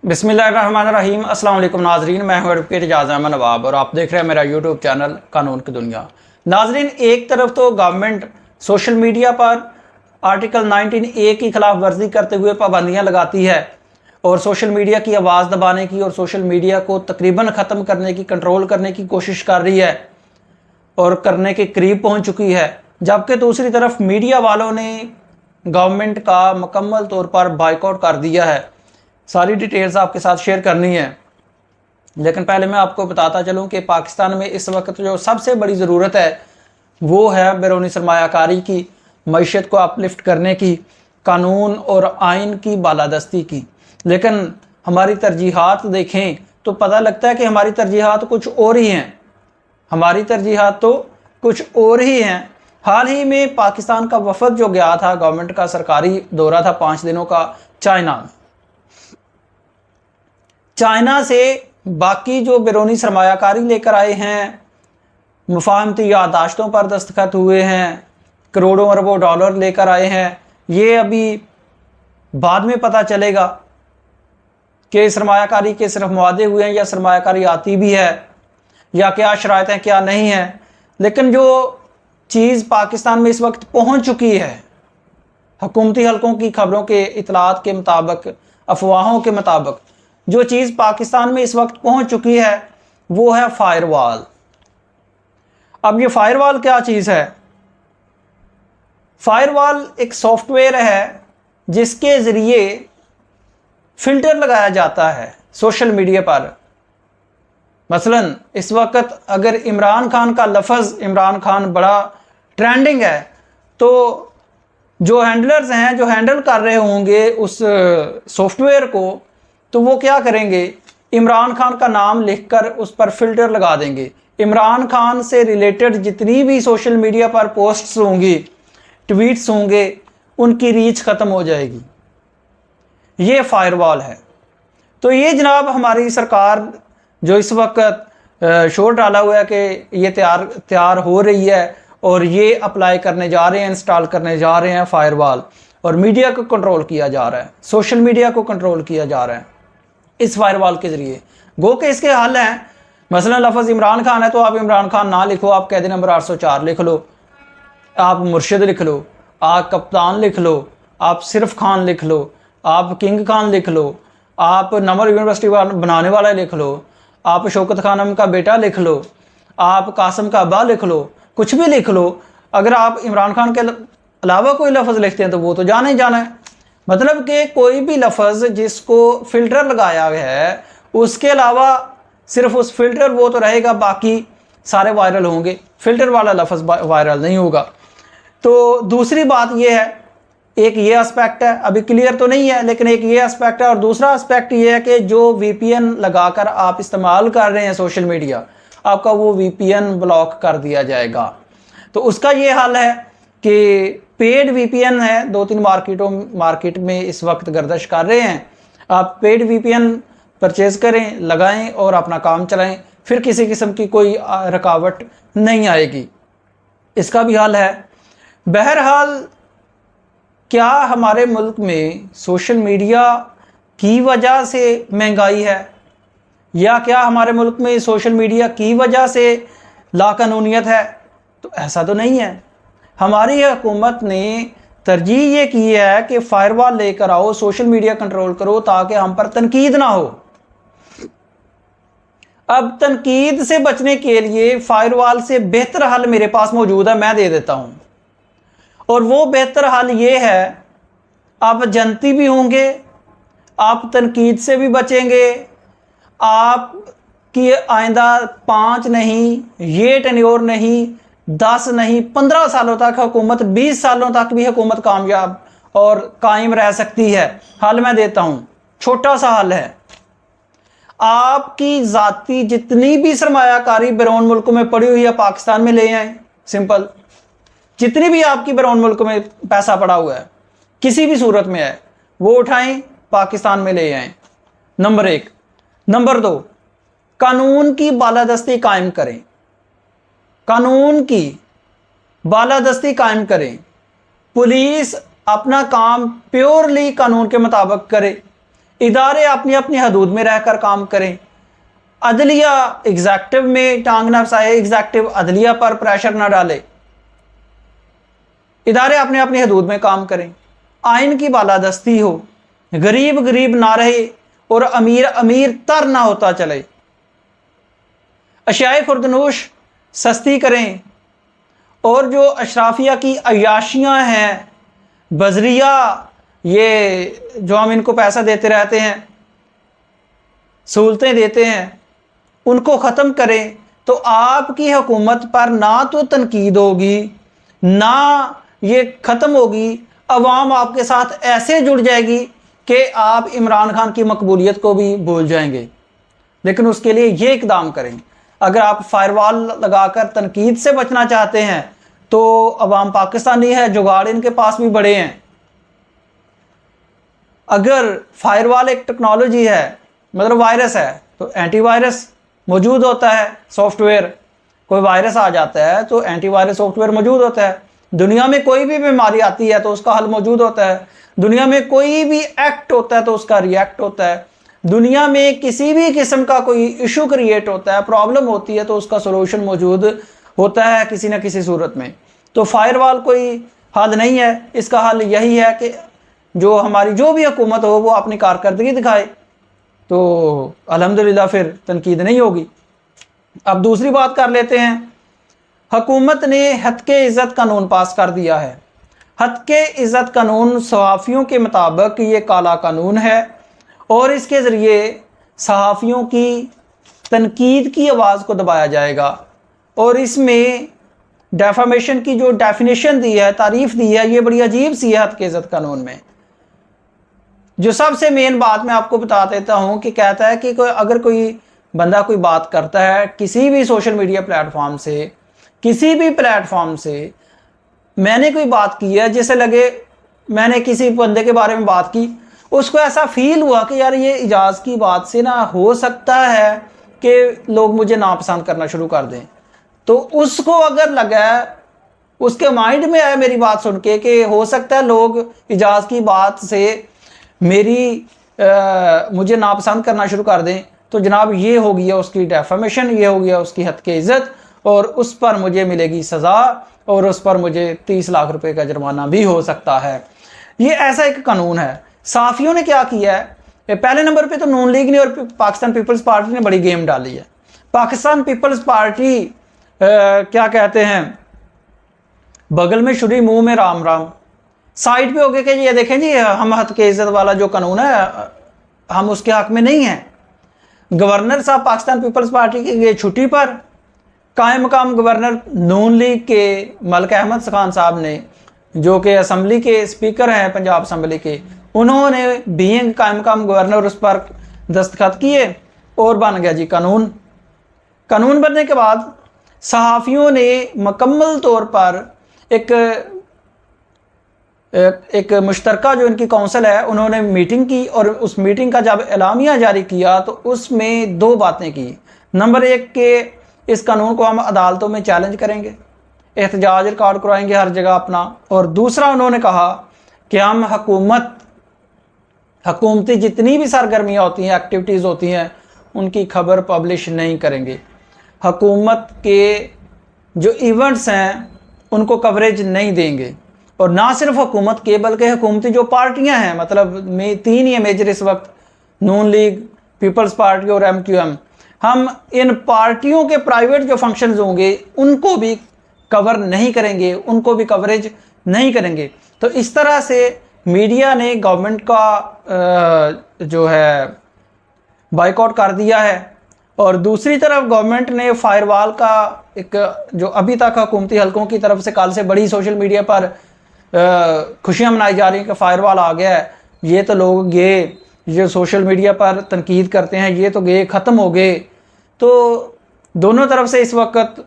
बिस्मिल्लाहिर्रहमानिर्रहीम। अस्सलाम वालेकुम नाजरीन, मैं हूं एडवोकेट एजाज अहमद नवाब और आप देख रहे हैं मेरा यूट्यूब चैनल कानून की दुनिया। नाजरीन, एक तरफ तो गवर्नमेंट सोशल मीडिया पर आर्टिकल 19A की खिलाफ वर्जी करते हुए पाबंदियां लगाती है और सोशल मीडिया की आवाज़ दबाने की और सोशल मीडिया को तकरीबन ख़त्म करने की, कंट्रोल करने की कोशिश कर रही है और करने के करीब पहुंच चुकी है। जबकि दूसरी तरफ मीडिया वालों ने गवर्नमेंट का मुकम्मल तौर पर बाइकआउट कर दिया है। सारी डिटेल्स आपके साथ शेयर करनी है, लेकिन पहले मैं आपको बताता चलूं कि पाकिस्तान में इस वक्त जो सबसे बड़ी ज़रूरत है वो है बैरूनी सरमायाकारी की, मईशत को अपलिफ्ट करने की, कानून और आइन की बालादस्ती की। लेकिन हमारी तरजीहात देखें तो पता लगता है कि हमारी तरजीहात कुछ और ही हैं। हमारी तरजीहात तो कुछ और ही हैं। हाल ही में पाकिस्तान का वफद जो गया था, गवर्नमेंट का सरकारी दौरा था 5 दिनों का चाइना में। चाइना से बाकी जो बैरूनी सरमायाकारी लेकर आए हैं, मुफाहमती याददाश्तों पर दस्तखत हुए हैं, करोड़ों अरबों डॉलर लेकर आए हैं, ये अभी बाद में पता चलेगा कि सरमायाकारी के सिर्फ मुआदे हुए हैं या सरमायाकारी आती भी है या क्या शराइत हैं क्या नहीं है। लेकिन जो चीज़ पाकिस्तान में इस वक्त पहुंच चुकी है, हुकूमती हलकों की खबरों के इतलात के मुताबिक, अफवाहों के मुताबिक जो चीज़ पाकिस्तान में इस वक्त पहुंच चुकी है वो है फायरवॉल। अब ये फायरवॉल क्या चीज़ है? फायरवॉल एक सॉफ्टवेयर है जिसके ज़रिए फ़िल्टर लगाया जाता है सोशल मीडिया पर। मसलन इस वक्त अगर इमरान खान का लफ्ज़, इमरान खान बड़ा ट्रेंडिंग है, तो जो हैंडलर्स हैं, जो हैंडल कर रहे होंगे उस सॉफ्टवेयर को, तो वो क्या करेंगे, इमरान खान का नाम लिखकर उस पर फिल्टर लगा देंगे। इमरान खान से रिलेटेड जितनी भी सोशल मीडिया पर पोस्ट्स होंगी, ट्वीट्स होंगे, उनकी रीच ख़त्म हो जाएगी। ये फायरवॉल है। तो ये जनाब हमारी सरकार जो इस वक्त शोर डाला हुआ है कि ये तैयार हो रही है और ये अप्लाई करने जा रहे हैं, इंस्टॉल करने जा रहे हैं फायरवॉल, और मीडिया को कंट्रोल किया जा रहा है, सोशल मीडिया को कंट्रोल किया जा रहा है इस फायरवॉल के ज़रिए। गो के इसके हल हैं। मसलन लफ्ज़ इमरान खान है तो आप इमरान खान ना लिखो, आप कैदी नंबर 804 लिख लो, आप मुर्शिद लिख लो, आप कप्तान लिख लो, आप सिर्फ खान लिख लो, आप किंग खान लिख लो, आप नमर यूनिवर्सिटी बनाने वाला लिख लो, आप शौकत खानम का बेटा लिख लो, आप कासम का अब्बा लिख लो, कुछ भी लिख लो। अगर आप इमरान खान के अलावा कोई लफ्ज़ लिखते हैं तो वो तो जाना ही जाना है। मतलब कि कोई भी लफ्ज़ जिसको फ़िल्टर लगाया गया है, उसके अलावा सिर्फ उस फिल्टर वो तो रहेगा, बाकी सारे वायरल होंगे, फ़िल्टर वाला लफ्ज़ वायरल नहीं होगा। तो दूसरी बात ये है, एक ये एस्पेक्ट है, अभी क्लियर तो नहीं है लेकिन एक ये एस्पेक्ट है। और दूसरा एस्पेक्ट ये है कि जो VPN लगाकर आप इस्तेमाल कर रहे हैं सोशल मीडिया, आपका वो VPN ब्लॉक कर दिया जाएगा। तो उसका ये हल है कि पेड VPN है, 2-3 मार्केट में इस वक्त गर्दिश कर रहे हैं। आप पेड VPN परचेज़ करें, लगाएं और अपना काम चलाएं, फिर किसी किस्म की कोई रुकावट नहीं आएगी। इसका भी हल है। बहरहाल, क्या हमारे मुल्क में सोशल मीडिया की वजह से महंगाई है, या क्या हमारे मुल्क में सोशल मीडिया की वजह से लाकानूनियत है? तो ऐसा तो नहीं है। हमारी हुकूमत ने तरजीह ये की है कि फायरवॉल लेकर आओ, सोशल मीडिया कंट्रोल करो ताकि हम पर तनकीद ना हो। अब तनकीद से बचने के लिए फायरवॉल से बेहतर हल मेरे पास मौजूद है, मैं दे देता हूं। और वो बेहतर हल ये है, आप जनती भी होंगे, आप तनकीद से भी बचेंगे, आपकी आइंदा 5 नहीं, ये टेन्योर नहीं, 10 नहीं, 15 सालों तक हुकूमत, 20 सालों तक भी हुकूमत कामयाब और कायम रह सकती है। हल मैं देता हूं, छोटा सा हल है। आपकी ज़ाती जितनी भी सरमायाकारी बैरून मुल्कों में पड़ी हुई है, पाकिस्तान में ले आए। सिंपल, जितनी भी आपकी बैरून मुल्क में पैसा पड़ा हुआ है, किसी भी सूरत में है, वो उठाएं, पाकिस्तान में ले आएं। नंबर 1। नंबर 2, कानून की बालादस्ती कायम करें। कानून की बालादस्ती कायम करें। पुलिस अपना काम प्योरली कानून के मुताबिक करे। इदारे अपनी अपनी हदूद में रहकर काम करें। अदलिया एग्जेक्टिव में टांग ना फसाए, एग्जेक्टिव अदलिया पर प्रेशर ना डाले। इदारे अपने अपनी हदूद में काम करें, आइन की बालादस्ती हो, गरीब गरीब ना रहे और अमीर अमीर तर ना होता चले। अशियाए खुर्दनोश सस्ती करें और जो अशराफिया की अयाशियाँ हैं, बजरिया, ये जो हम इनको पैसा देते रहते हैं, सहूलतें देते हैं, उनको ख़त्म करें। तो आपकी हुकूमत पर ना तो तनकीद होगी, ना ये ख़त्म होगी। अवाम आपके साथ ऐसे जुड़ जाएगी कि आप इमरान खान की मकबूलियत को भी भूल जाएंगे। लेकिन उसके लिए ये इकदाम करें। अगर आप फायरवॉल लगाकर तनकीद से बचना चाहते हैं तो अवाम पाकिस्तानी है, जुगाड़ इनके पास भी बड़े हैं। अगर फायरवॉल एक टेक्नोलॉजी है, मतलब वायरस है, तो एंटीवायरस मौजूद होता है सॉफ्टवेयर। कोई वायरस आ जाता है तो एंटीवायरस सॉफ्टवेयर मौजूद होता है। दुनिया में कोई भी बीमारी आती है तो उसका हल मौजूद होता है। दुनिया में कोई भी एक्ट होता है तो उसका रिएक्ट होता है। दुनिया में किसी भी किस्म का कोई इशू क्रिएट होता है, प्रॉब्लम होती है, तो उसका सॉल्यूशन मौजूद होता है किसी न किसी सूरत में। तो फायरवॉल कोई हल नहीं है। इसका हल यही है कि जो हमारी जो भी हुकूमत हो वो अपनी कारकर्दगी दिखाए, तो अल्हम्दुलिल्लाह फिर तनकीद नहीं होगी। अब दूसरी बात कर लेते हैं। हुकूमत ने हत्के इज़्ज़त कानून पास कर दिया है। हत्के इज़्ज़त कानून सहाफ़ियों के मुताबिक ये काला कानून है और इसके ज़रिए सहाफ़ियों की तनकीद की आवाज़ को दबाया जाएगा। और इसमें डेफामेशन की जो डेफिनेशन दी है, तारीफ़ दी है, ये बड़ी अजीब सी है हत्के इज़्ज़त कानून में। जो सबसे मेन बात मैं आपको बता देता हूँ कि कहता है कि अगर कोई बंदा कोई बात करता है किसी भी सोशल मीडिया प्लेटफॉर्म से, किसी भी प्लेटफॉर्म से, मैंने कोई बात की है, जैसे लगे मैंने किसी बंदे के बारे में बात की, उसको ऐसा फील हुआ कि यार ये इजाज़ की बात से ना हो सकता है कि लोग मुझे नापसंद करना शुरू कर दें, तो उसको अगर लगा, उसके माइंड में आया मेरी बात सुन के कि हो सकता है लोग इजाज़ की बात से मुझे नापसंद करना शुरू कर दें, तो जनाब ये हो गया उसकी डेफामेशन, ये हो गया उसकी हत्के इज़्ज़त, और उस पर मुझे मिलेगी सज़ा और उस पर मुझे 30 लाख रुपए का जुर्माना भी हो सकता है। ये ऐसा एक कानून है। साफ़ियों ने क्या किया है, पहले नंबर पे तो नून लीग ने और पाकिस्तान पीपल्स पार्टी ने बड़ी गेम डाली है। पाकिस्तान पीपल्स पार्टी क्या कहते हैं, बगल में छुरी मुंह में राम राम, साइड पे हो गए कि ये देखें जी हम हत्के इज़्ज़त वाला जो कानून है हम उसके हक में नहीं हैं। गवर्नर साहब पाकिस्तान पीपल्स पार्टी के गए छुट्टी पर, कायम मकाम गवर्नर नून लीग के मलिक अहमद खान साहब ने, जो कि असम्बली के स्पीकर हैं पंजाब असम्बली के, उन्होंने बीइंग कायम मकाम गवर्नर उस पर दस्तखत किए और बन गया जी कानून। कानून बनने के बाद सहाफ़ियों ने मुकम्मल तौर पर एक मुश्तरका जो इनकी काउंसिल है उन्होंने मीटिंग की, और उस मीटिंग का जब एलामिया जारी किया तो उसमें दो बातें की। नंबर एक के इस कानून को हम अदालतों में चैलेंज करेंगे, एहतजाज रिकॉर्ड करवाएंगे हर जगह अपना, और दूसरा उन्होंने कहा कि हम हुकूमती जितनी भी सरगर्मियाँ होती हैं, एक्टिविटीज़ होती हैं, उनकी खबर पब्लिश नहीं करेंगे। हुकूमत के जो इवेंट्स हैं उनको कवरेज नहीं देंगे। और ना सिर्फ हुकूमत के बल्कि हुकूमती जो पार्टियां हैं, मतलब तीन ही मेजर इस वक्त, नून लीग, पीपल्स पार्टी और MQM, हम इन पार्टियों के प्राइवेट जो फंक्शंस होंगे उनको भी कवर नहीं करेंगे, उनको भी कवरेज नहीं करेंगे। तो इस तरह से मीडिया ने गवर्नमेंट का जो है बाइकआउट कर दिया है। और दूसरी तरफ गवर्नमेंट ने फायरवॉल का एक जो अभी तक हुकूमती हलकों की तरफ से कल से बड़ी सोशल मीडिया पर खुशियां मनाई जा रही हैं कि फायरवॉल आ गया है, ये तो लोग गए जो सोशल मीडिया पर तनकीद करते हैं, ये तो गए, ख़त्म हो गए। तो दोनों तरफ से इस वक्त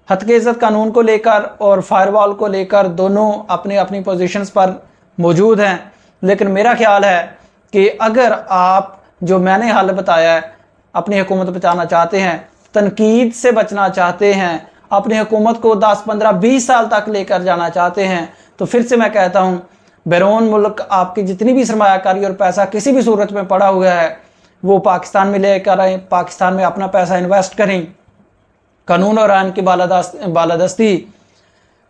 हत्के इज़्ज़त कानून को लेकर और फायरवॉल को लेकर दोनों अपनी अपनी पोजीशंस पर मौजूद हैं। लेकिन मेरा ख्याल है कि अगर आप जो मैंने हल बताया है अपनी हुकूमत बचाना चाहते हैं, तनकीद से बचना चाहते हैं, अपनी हुकूमत को 10, 15, 20 साल तक लेकर जाना चाहते हैं, तो फिर से मैं कहता हूँ बैरून मुल्क आपकी जितनी भी सरमायाकारी और पैसा किसी भी सूरत में पड़ा हुआ है वो पाकिस्तान में लेकर आए, पाकिस्तान में अपना पैसा इन्वेस्ट करें, कानून और आइन की बालादस्ती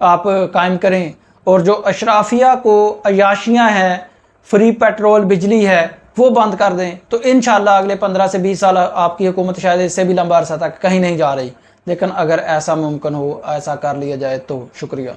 आप कायम करें, और जो अशराफिया को अयाशियाँ हैं, फ्री पेट्रोल बिजली है, वो बंद कर दें। तो इंशाल्लाह अगले 15 से 20 साल आपकी हुकूमत शायद इससे भी लंबा अरसा तक कहीं नहीं जा रही। लेकिन अगर ऐसा मुमकिन हो, ऐसा कर लिया जाए तो शुक्रिया।